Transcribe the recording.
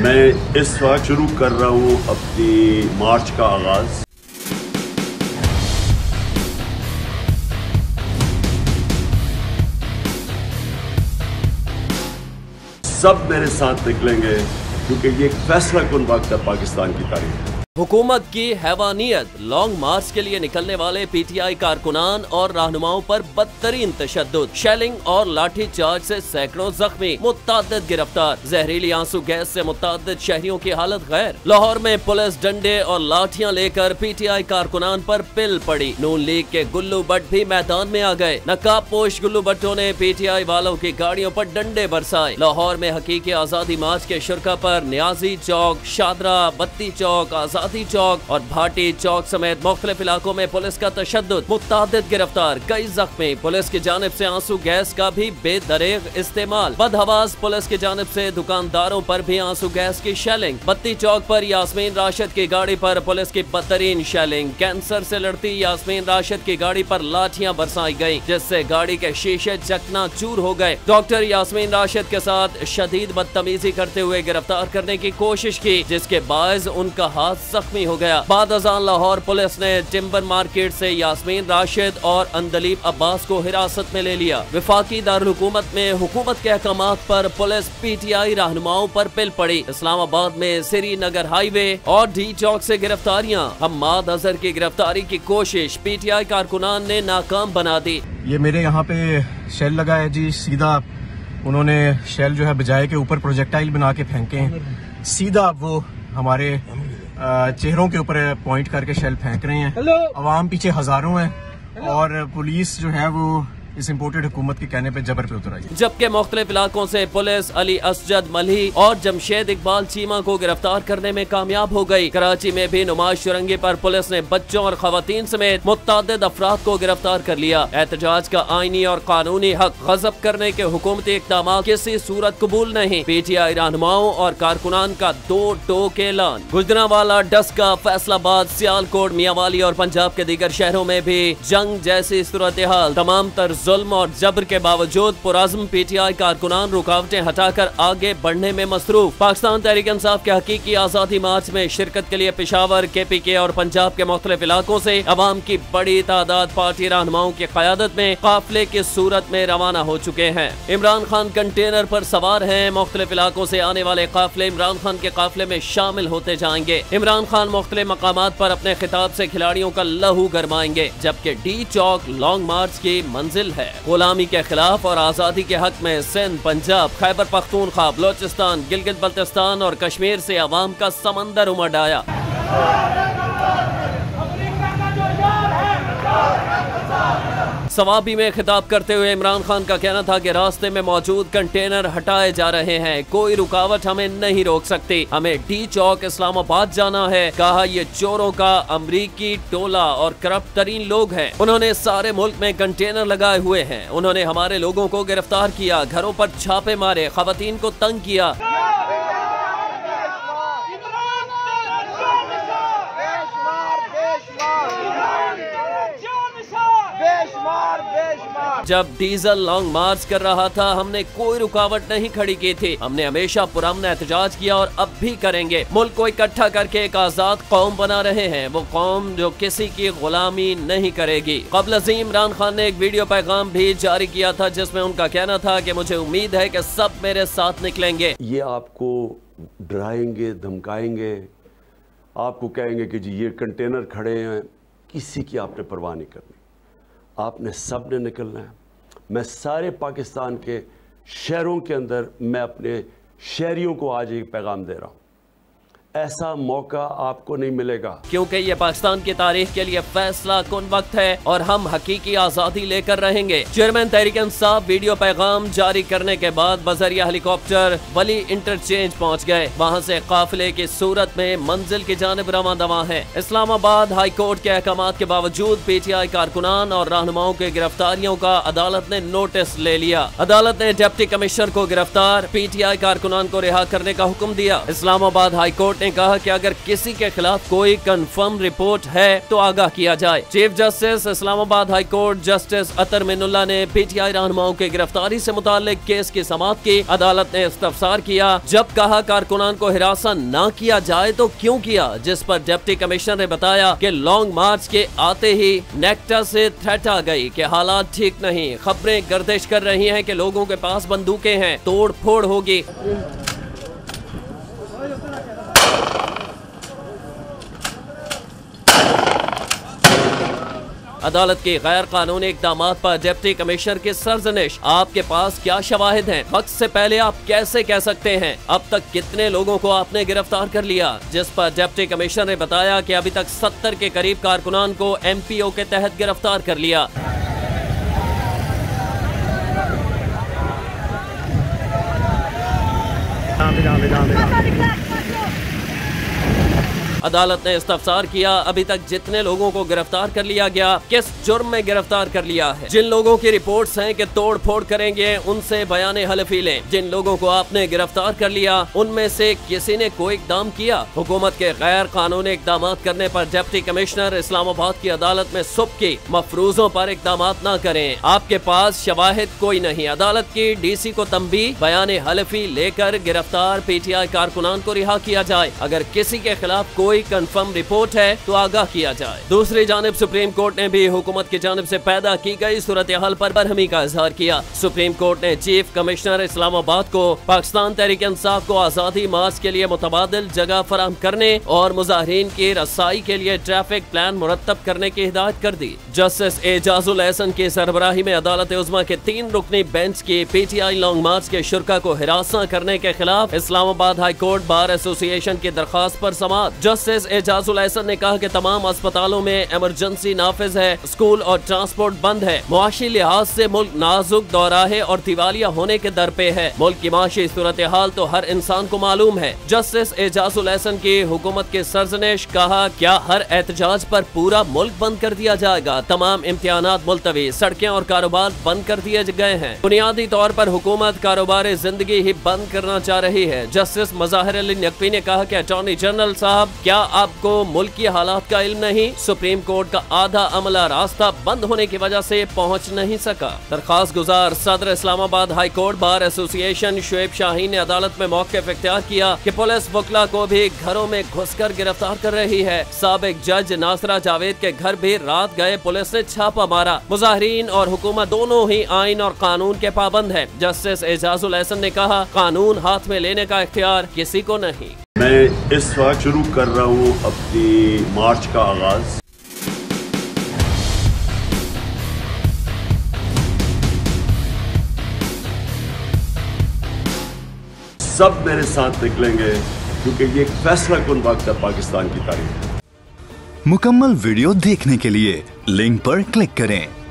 मैं इस वक्त शुरू कर रहा हूँ अपनी मार्च का आगाज। सब मेरे साथ निकलेंगे क्योंकि ये एक फैसला कुन वक्त है पाकिस्तान की तारीख। हुकूमत की हैवानियत, लॉन्ग मार्च के लिए निकलने वाले पीटीआई कारकुनान और रहनुमाओं पर बदतरीन तशद्दुद, शेलिंग और लाठी चार्ज से सैकड़ों जख्मी, मुत्तादिद गिरफ्तार, जहरीली आंसू गैस से मुत्तादिद शहरियों की हालत गैर। लाहौर में पुलिस डंडे और लाठियां लेकर पीटीआई कारकुनान पर पिल पड़ी। नून लीग के गुल्लू भट्ट भी मैदान में आ गए। नकाब पोश गुल्लू भट्टों ने पीटीआई वालों की गाड़ियों पर डंडे बरसाए। लाहौर में हकीकी आजादी मार्च के शुरका पर न्याजी चौक, शादरा, बत्ती चौक, आजादी चौक और भाटी चौक समेत मुख्तलिफ इलाकों में पुलिस का तशद्दुद, मुत्तादिद गिरफ्तार, कई जख्मी। पुलिस की जानिब से आंसू गैस का भी बेदरेग इस्तेमाल। बदहवास पुलिस की जानिब से दुकानदारों पर भी आंसू गैस की शेलिंग। बत्ती चौक पर यास्मीन राशिद की गाड़ी पर पुलिस की बदतरीन शेलिंग। कैंसर से लड़ती यास्मीन राशिद की गाड़ी पर लाठियां बरसाई गयी, जिससे गाड़ी के शीशे चकनाचूर हो गए। डॉक्टर यास्मीन राशिद के साथ शदीद बदतमीजी करते हुए गिरफ्तार करने की कोशिश की, जिसके बायस उनका हाथ जख्मी हो गया। बाद अज़ान लाहौर पुलिस ने टिम्बर मार्केट से यास्मीन राशिद और अंदलीब अब्बास को हिरासत में ले लिया। विफाकी दारुल हुकूमत में हुकूमत के अहकामात पर पुलिस पीटीआई रहनुमाओं पर पिल पड़ी। इस्लामाबाद में श्रीनगर हाईवे और डी चौक से गिरफ्तारियां। हम्माद अजहर की गिरफ्तारी की कोशिश पीटीआई कारकुनान ने नाकाम बना दी। ये मेरे यहाँ पे शेल लगा है जी, सीधा उन्होंने शेल जो है बजाय के ऊपर प्रोजेक्टाइल बना के फेंके, सीधा वो हमारे चेहरों के ऊपर पॉइंट करके शेल फेंक रहे हैं। अवाम पीछे हजारों हैं और पुलिस जो है वो इस इम्पोर्टेड हुकूमत के कहने पे जबर पे उतर आई। जबकि मुख्तलिफ इलाकों से पुलिस अली असजद मलही और जमशेद इकबाल चीमा को गिरफ्तार करने में कामयाब हो गई। कराची में भी नुमाइश शुरंगी पर पुलिस ने बच्चों और खवातीन समेत मुत्तादिद अफराद को गिरफ्तार कर लिया। एहतजाज का आईनी और कानूनी हक गजब करने के हुकूमती इक़दाम किसी सूरत कबूल नहीं। पीटीआई रहनुमाओं और कारकुनान का दो टोक ऐलान। गुजरांवाला, डस्का, फैसलाबाद, सियालकोट, मियांवाली और पंजाब के दीगर शहरों में भी जंग जैसी सूरत हाल। तमाम तर जुल्म और जबर के बावजूद पुरअज़्म पीटीआई कारकुनान रुकावटें हटाकर आगे बढ़ने में मसरूफ। पाकिस्तान तहरीक इंसाफ के हकीकी आजादी मार्च में शिरकत के लिए पेशावर, KPK और पंजाब के मुख्तलिफ इलाकों से अवाम की बड़ी तादाद पार्टी रहनुमाओं की क़यादत में काफिले की सूरत में रवाना हो चुके हैं। इमरान खान कंटेनर पर सवार हैं। मुख्तलिफ इलाकों से आने वाले काफिले इमरान खान के काफिले में शामिल होते जाएंगे। इमरान खान मुख्तलिफ मकामात पर अपने खिताब से खिलाड़ियों का लहू गरमाएंगे, जबकि डी चौक लॉन्ग मार्च की मंजिल है। गुलामी के खिलाफ और आजादी के हक में सिंध, पंजाब, खैबर पख्तूनख्वा, बलोचिस्तान, गिलगित बल्तिस्तान और कश्मीर से अवाम का समंदर उमड़ आया। सवाबी में खिताब करते हुए इमरान खान का कहना था कि रास्ते में मौजूद कंटेनर हटाए जा रहे हैं, कोई रुकावट हमें नहीं रोक सकती। हमें डी चौक इस्लामाबाद जाना है। कहा ये चोरों का अमरीकी टोला और करप्ट तरीन लोग हैं। उन्होंने सारे मुल्क में कंटेनर लगाए हुए हैं। उन्होंने हमारे लोगों को गिरफ्तार किया, घरों पर छापे मारे, खवातीन को तंग किया। जब डीजल लॉन्ग मार्च कर रहा था हमने कोई रुकावट नहीं खड़ी की थी। हमने हमेशा पुरअमन एहतजाज किया और अब भी करेंगे। मुल्क को इकट्ठा करके एक आजाद कौम बना रहे हैं, वो कौम जो किसी की गुलामी नहीं करेगी। क़ब्ल अज़ीं इमरान खान ने एक वीडियो पैगाम भी जारी किया था जिसमें उनका कहना था कि मुझे उम्मीद है कि सब मेरे साथ निकलेंगे। ये आपको डराएंगे, धमकाएंगे, आपको कहेंगे कि जी ये कंटेनर खड़े हैं, किसी की आपने परवाह नहीं करनी, आपने सब ने निकलना है। मैं सारे पाकिस्तान के शहरों के अंदर मैं अपने शहरियों को आज एक पैगाम दे रहा हूँ, ऐसा मौका आपको नहीं मिलेगा, क्योंकि ये पाकिस्तान की तारीख के लिए फैसला कुन वक्त है और हम हकीकी आजादी लेकर रहेंगे। चेयरमैन तहरीक इंसाफ वीडियो पैगाम जारी करने के बाद बजरिया हेलीकॉप्टर वली इंटरचेंज पहुँच गए। वहाँ से काफिले की सूरत में मंजिल की जानिब रवां दवा है। इस्लामाबाद हाई कोर्ट के अहकामात के बावजूद पीटीआई कारकुनान और रहनुमाओं की गिरफ्तारियों का अदालत ने नोटिस ले लिया। अदालत ने डिप्टी कमिश्नर को गिरफ्तार, पीटीआई कारकुनान को रिहा करने का हुक्म दिया। इस्लामाबाद हाई कोर्ट ने कहा कि अगर किसी के खिलाफ कोई कंफर्म रिपोर्ट है तो आगाह किया जाए। Chief justice Islamabad high court justice Athar Minallah ने पीटीआई रहनुमाओं की गिरफ्तारी से मुताल्लिक केस की समाअत की। अदालत ने इस्तफसार किया, जब कहा कारकुनान को हिरासत न किया जाए तो क्यों किया, जिस पर डिप्टी कमिश्नर ने बताया कि लॉन्ग मार्च के आते ही नेक्टा से थ्रेट आ गई कि हालात ठीक नहीं, खबरें गर्दिश कर रही हैं कि लोगों के पास बंदूकें हैं, तोड़ फोड़ होगी। अदालत के गैर कानूनी इक़दामात पर डिप्टी कमिश्नर की सरजनिश, आपके पास क्या शवाहिद हैं? वक्त से पहले आप कैसे कह सकते हैं? अब तक कितने लोगों को आपने गिरफ्तार कर लिया? जिस पर डिप्टी कमिश्नर ने बताया कि अभी तक 70 के करीब कारकुनान को MPO के तहत गिरफ्तार कर लिया। अदालत ने इस्तफसार किया, अभी तक जितने लोगों को गिरफ्तार कर लिया गया, किस जुर्म में गिरफ्तार कर लिया है? जिन लोगों की रिपोर्ट्स हैं कि तोड़ फोड़ करेंगे, उनसे बयाने हलफी लें। जिन लोगों को आपने गिरफ्तार कर लिया, उनमें से किसी ने कोई इकदाम किया? हुकूमत के गैर कानूनी इकदाम करने पर डिप्टी कमिश्नर इस्लामाबाद की अदालत में सुबह की मफरूजों पर इकदाम न करें, आपके पास शवाहिद कोई नहीं। अदालत की DC को तंबी, बयाने हलफी लेकर गिरफ्तार PTI कारकुनान को रिहा किया जाए। अगर किसी के खिलाफ कोई कंफर्म रिपोर्ट है तो आगाह किया जाए। दूसरी जानिब सुप्रीम कोर्ट ने भी हुकूमत की जानिब से पैदा की गई सूरत हाल पर बरहमी का इजहार किया। सुप्रीम कोर्ट ने चीफ कमिश्नर इस्लामाबाद को पाकिस्तान तहरीक इंसाफ को आजादी मार्च के लिए मुतबादिल जगह फराहम करने और मुजाहिरीन की रसाई के लिए ट्रैफिक प्लान मुरतब करने की हिदायत कर दी। जस्टिस एजाजुल एहसन की सरबराही में अदालत उज़्मा के 3 रुकनी बेंच की PTI लॉन्ग मार्च के शुरा को हिरासत करने के खिलाफ Islamabad high court bar association की दरखास्त पर समाअत। जस्टिस एजाजुल एहसन ने कहा कि तमाम अस्पतालों में इमरजेंसी नाफिज है, स्कूल और ट्रांसपोर्ट बंद है, मुआशी लिहाज से मुल्क नाजुक, दौराहे और दिवालिया होने के दर पे है। मुल्क की माशी सूरत हाल तो हर इंसान को मालूम है। जस्टिस एजाजुल एहसन की हुकूमत के सरजनेश, कहा क्या हर एहतजाज पर पूरा मुल्क बंद कर दिया जाएगा? तमाम इम्तिहानात मुलतवी, सड़कें और कारोबार बंद कर दिए गए हैं। बुनियादी तौर पर हुकूमत कारोबार जिंदगी ही बंद करना चाह रही है। जस्टिस मज़ाहिर अली नकवी ने कहा कि अटॉर्नी जनरल साहब, क्या आपको मुल्क की हालात का इल्म नहीं? सुप्रीम कोर्ट का आधा अमला रास्ता बंद होने की वजह से पहुंच नहीं सका। दरखास्त गुजार सदर Islamabad high court bar association Shoaib Shaheen ने अदालत में मौक़िफ़ इख्तियार किया कि पुलिस वकला को भी घरों में घुसकर गिरफ्तार कर रही है। साबिक जज नासरा जावेद के घर भी रात गए पुलिस ने छापा मारा। मुजाहिरीन और हुकूमत दोनों ही आइन और कानून के पाबंद है। जस्टिस एजाजुल एहसन ने कहा, कानून हाथ में लेने का इख्तियार किसी को नहीं। मैं इस वक्त शुरू कर रहा हूँ अपनी मार्च का आगाज। सब मेरे साथ निकलेंगे क्योंकि ये एक फैसला कुन वक्त है पाकिस्तान की तारीख। मुकम्मल वीडियो देखने के लिए लिंक पर क्लिक करें।